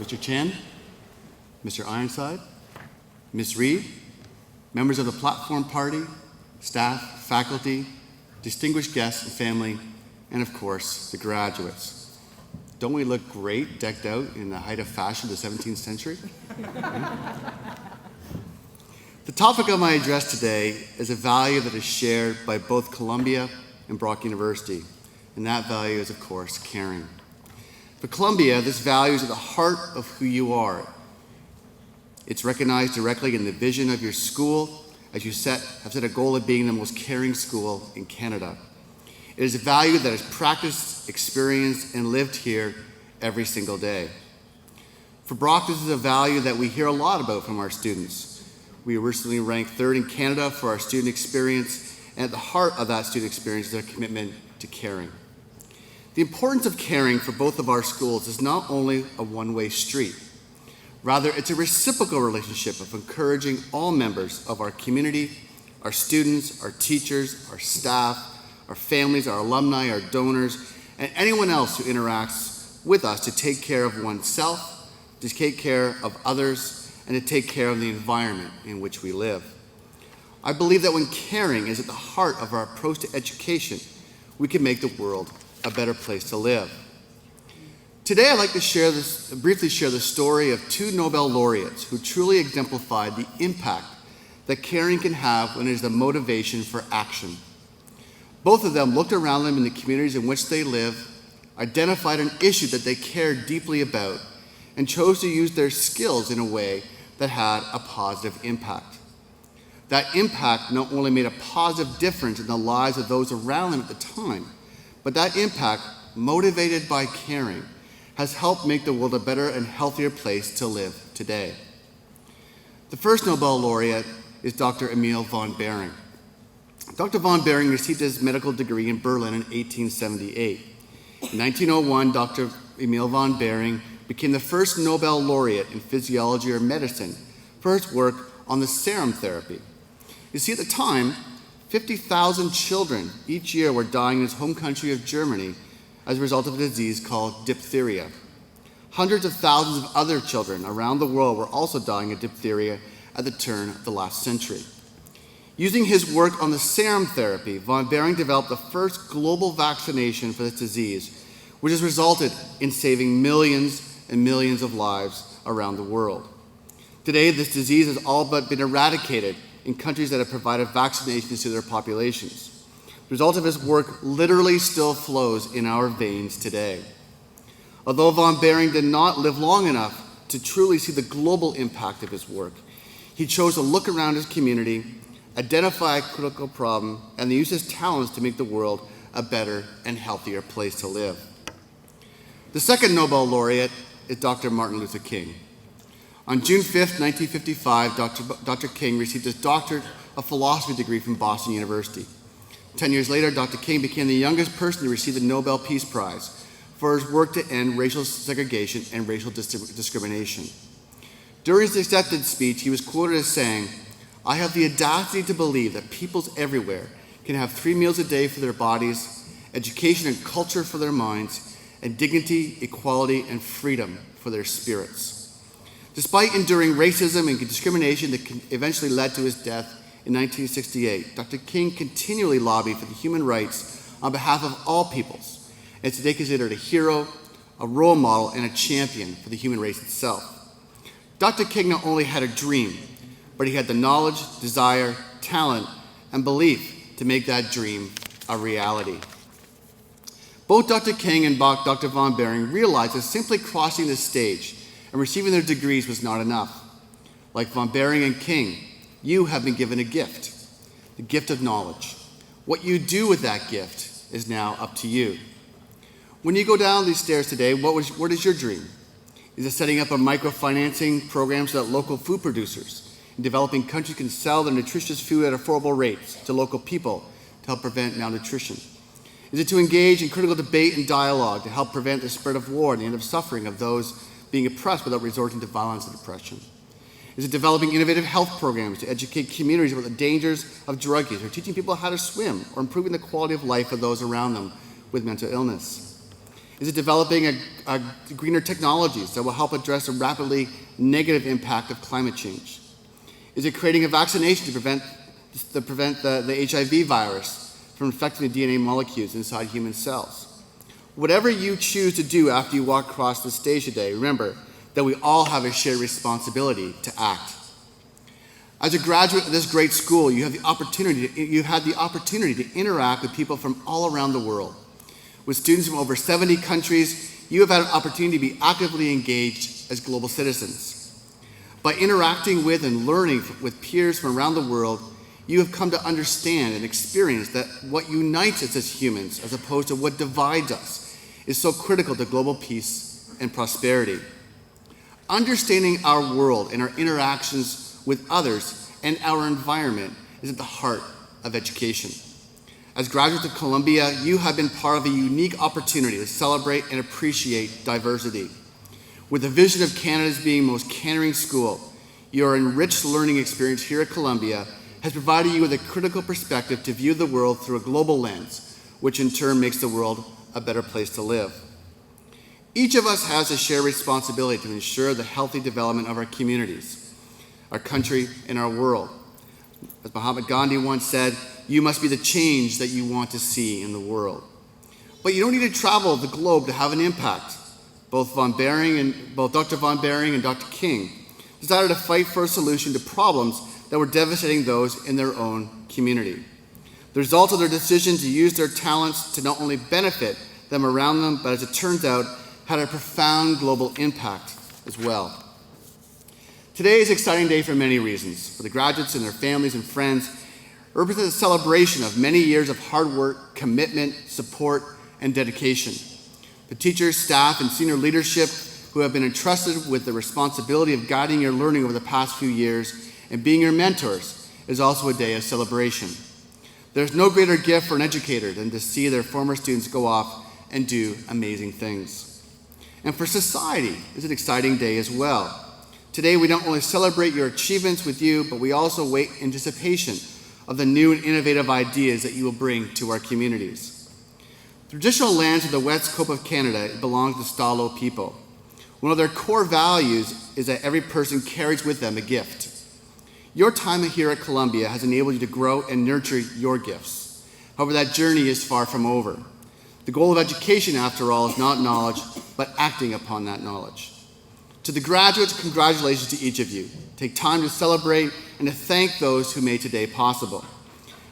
Mr. Chan, Mr. Ironside, Ms. Reed, members of the platform party, staff, faculty, distinguished guests and family, and of course, the graduates. Don't we look great decked out in the height of fashion of the 17th century? The topic of my address today is a value that is shared by both Columbia and Brock University, and that value is, of course, caring. For Columbia, this value is at the heart of who you are. It's recognized directly in the vision of your school, as you have set a goal of being the most caring school in Canada. It is a value that is practiced, experienced, and lived here every single day. For Brock, this is a value that we hear a lot about from our students. We were recently ranked 3rd in Canada for our student experience, and at the heart of that student experience is our commitment to caring. The importance of caring for both of our schools is not only a one-way street. Rather, it's a reciprocal relationship of encouraging all members of our community, our students, our teachers, our staff, our families, our alumni, our donors, and anyone else who interacts with us to take care of oneself, to take care of others, and to take care of the environment in which we live. I believe that when caring is at the heart of our approach to education, we can make the world a better place to live. Today, I'd like to briefly share the story of 2 Nobel laureates who truly exemplified the impact that caring can have when it is the motivation for action. Both of them looked around them in the communities in which they live, identified an issue that they cared deeply about, and chose to use their skills in a way that had a positive impact. That impact not only made a positive difference in the lives of those around them at the time, but that impact, motivated by caring, has helped make the world a better and healthier place to live today. The first Nobel laureate is Dr. Emil von Behring. Dr. von Behring received his medical degree in Berlin in 1878. In 1901, Dr. Emil von Behring became the first Nobel laureate in physiology or medicine for his work on the serum therapy. You see, at the time, 50,000 children each year were dying in his home country of Germany as a result of a disease called diphtheria. Hundreds of thousands of other children around the world were also dying of diphtheria at the turn of the last century. Using his work on the serum therapy, von Behring developed the first global vaccination for this disease, which has resulted in saving millions and millions of lives around the world. Today, this disease has all but been eradicated in countries that have provided vaccinations to their populations. The result of his work literally still flows in our veins today. Although von Behring did not live long enough to truly see the global impact of his work, he chose to look around his community, identify a critical problem, and use his talents to make the world a better and healthier place to live. The second Nobel laureate is Dr. Martin Luther King. On June 5th, 1955, Dr. King received his Doctorate of Philosophy degree from Boston University. 10 years later, Dr. King became the youngest person to receive the Nobel Peace Prize for his work to end racial segregation and racial discrimination. During his acceptance speech, he was quoted as saying, "I have the audacity to believe that peoples everywhere can have 3 meals a day for their bodies, education and culture for their minds, and dignity, equality, and freedom for their spirits." Despite enduring racism and discrimination that eventually led to his death in 1968, Dr. King continually lobbied for the human rights on behalf of all peoples, and is today considered a hero, a role model, and a champion for the human race itself. Dr. King not only had a dream, but he had the knowledge, desire, talent, and belief to make that dream a reality. Both Dr. King and Dr. von Behring realized that simply crossing the stage and receiving their degrees was not enough. Like von Behring and King, you have been given a gift, the gift of knowledge. What you do with that gift is now up to you. When you go down these stairs today, what is your dream? Is it setting up a microfinancing program so that local food producers in developing countries can sell their nutritious food at affordable rates to local people to help prevent malnutrition? Is it to engage in critical debate and dialogue to help prevent the spread of war and the end of suffering of those being oppressed without resorting to violence and oppression? Is it developing innovative health programs to educate communities about the dangers of drug use, or teaching people how to swim, or improving the quality of life of those around them with mental illness? Is it developing greener technologies that will help address the rapidly negative impact of climate change? Is it creating a vaccination to prevent the HIV virus from infecting the DNA molecules inside human cells? Whatever you choose to do after you walk across the stage today, remember that we all have a shared responsibility to act. As a graduate of this great school, you had the opportunity to interact with people from all around the world. With students from over 70 countries, you have had an opportunity to be actively engaged as global citizens. By interacting with and learning with peers from around the world, you have come to understand and experience that what unites us as humans, as opposed to what divides us, is so critical to global peace and prosperity. Understanding our world and our interactions with others and our environment is at the heart of education. As graduates of Columbia, you have been part of a unique opportunity to celebrate and appreciate diversity. With the vision of Canada's being most caring school, your enriched learning experience here at Columbia has provided you with a critical perspective to view the world through a global lens, which in turn makes the world a better place to live. Each of us has a shared responsibility to ensure the healthy development of our communities, our country, and our world. As Mahatma Gandhi once said, you must be the change that you want to see in the world. But you don't need to travel the globe to have an impact. Both Dr. Von Behring and Dr. King decided to fight for a solution to problems that were devastating those in their own community. The result of their decision to use their talents to not only benefit them around them, but as it turns out, had a profound global impact as well. Today is an exciting day for many reasons. For the graduates and their families and friends, it represents a celebration of many years of hard work, commitment, support, and dedication. The teachers, staff, and senior leadership who have been entrusted with the responsibility of guiding your learning over the past few years and being your mentors is also a day of celebration. There's no greater gift for an educator than to see their former students go off and do amazing things. And for society, it's an exciting day as well. Today, we don't only celebrate your achievements with you, but we also wait in anticipation of the new and innovative ideas that you will bring to our communities. The traditional lands of the West Coast of Canada belong to the Stalo people. One of their core values is that every person carries with them a gift. Your time here at Columbia has enabled you to grow and nurture your gifts. However, that journey is far from over. The goal of education, after all, is not knowledge, but acting upon that knowledge. To the graduates, congratulations to each of you. Take time to celebrate and to thank those who made today possible.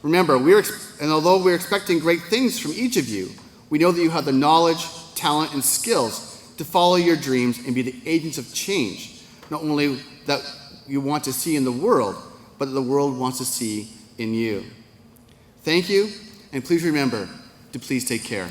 Remember, although we're expecting great things from each of you, we know that you have the knowledge, talent, and skills to follow your dreams and be the agents of change, not only that you want to see in the world, but that the world wants to see in you. Thank you, and please remember to please take care.